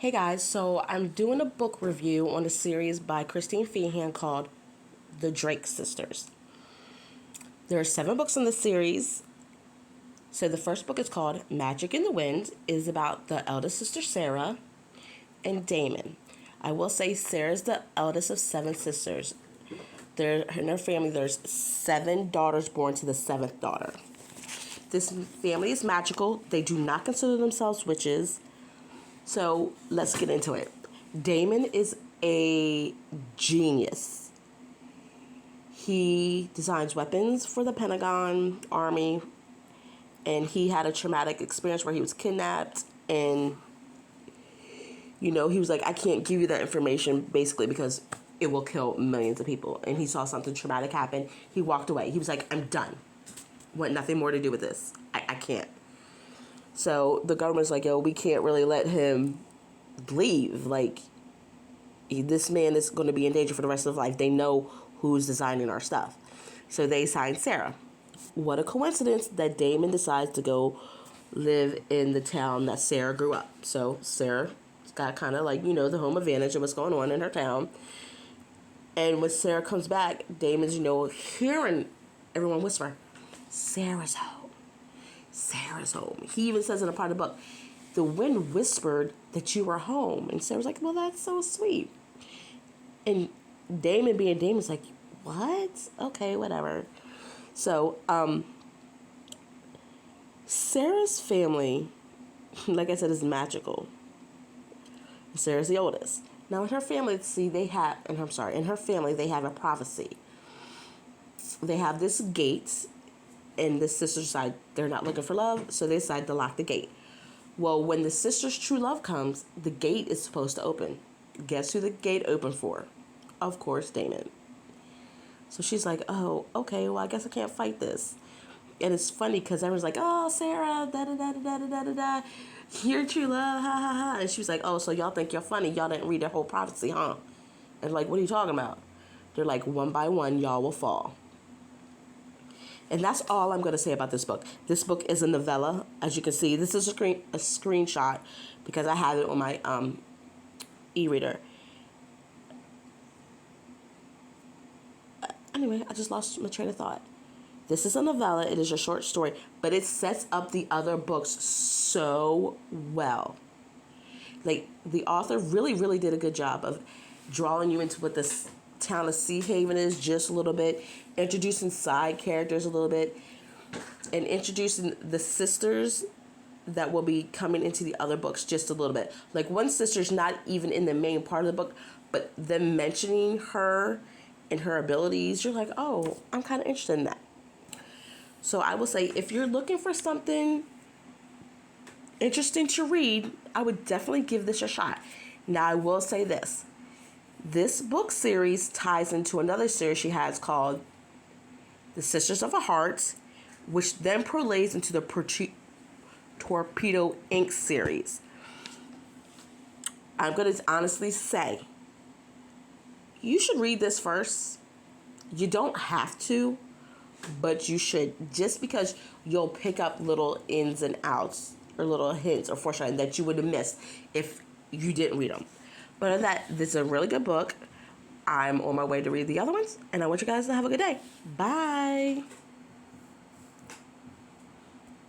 Hey guys, so I'm doing a book review on a series by Christne and Feehan called The Drake Sisters. There are 7 books in the series. So the first book is called Magic in the Wind. It is about the eldest sister Sarah and Damon. I will say Sarah's the eldest of 7 sisters. In her family, there's 7 daughters born to the 7th daughter. This family is magical. They do not consider themselves witches. So let's get into it. Damon is a genius. He designs weapons for the Pentagon Army, and he had a traumatic experience where he was kidnapped, and he was like, I can't give you that information basically because it will kill millions of people. And he saw something traumatic happen. He walked away. He was like, I'm done. Want nothing more to do with this. I can't. So the government's like, yo, we can't really let him leave. Like, this man is going to be in danger for the rest of his life. They know who's designing our stuff. So they signed Sarah. What a coincidence that Damon decides to go live in the town that Sarah grew up. So Sarah got kind of like, the home advantage of what's going on in her town. And when Sarah comes back, Damon's, hearing everyone whisper, Sarah's home. Sarah's home. He even says in a part of the book, the wind whispered that you were home. And Sarah's like, well, that's so sweet. And Damon being Damon's like, what? Okay, whatever. So, Sarah's family, like I said, is magical. Sarah's the oldest. Now in her family, in her family, they have a prophecy. They have this gate. And the sisters decide they're not looking for love, so they decide to lock the gate. Well, when the sister's true love comes, the gate is supposed to open. Guess who the gate opened for? Of course, Damon. So she's like, oh, okay, well, I guess I can't fight this. And it's funny because everyone's like, oh, Sarah, da-da-da-da-da-da-da-da. Your true love, ha, ha, ha. And she was like, oh, so y'all think you're funny. Y'all didn't read their whole prophecy, huh? And like, what are you talking about? They're like, one by one, y'all will fall. And that's all I'm going to say about this book. This book is a novella. As you can see, this is a screenshot because I have it on my e-reader. Anyway, I just lost my train of thought. This is a novella. It is a short story, but it sets up the other books so well. Like, the author really, really did a good job of drawing you into what this town of Sea Haven is just a little bit, introducing side characters a little bit, and introducing the sisters that will be coming into the other books just a little bit. Like, one sister's not even in the main part of the book, but them mentioning her and her abilities, you're like, oh, I'm kind of interested in that. So I will say, if you're looking for something interesting to read, I would definitely give this a shot. Now, I will say this. This book series ties into another series she has called The Sisters of a Heart, which then parlays into the Torpedo Ink series. I'm going to honestly say, you should read this first. You don't have to, but you should, just because you'll pick up little ins and outs or little hints or foreshadowing that you would have missed if you didn't read them. But other than that, this is a really good book. I'm on my way to read the other ones, and I want you guys to have a good day. Bye.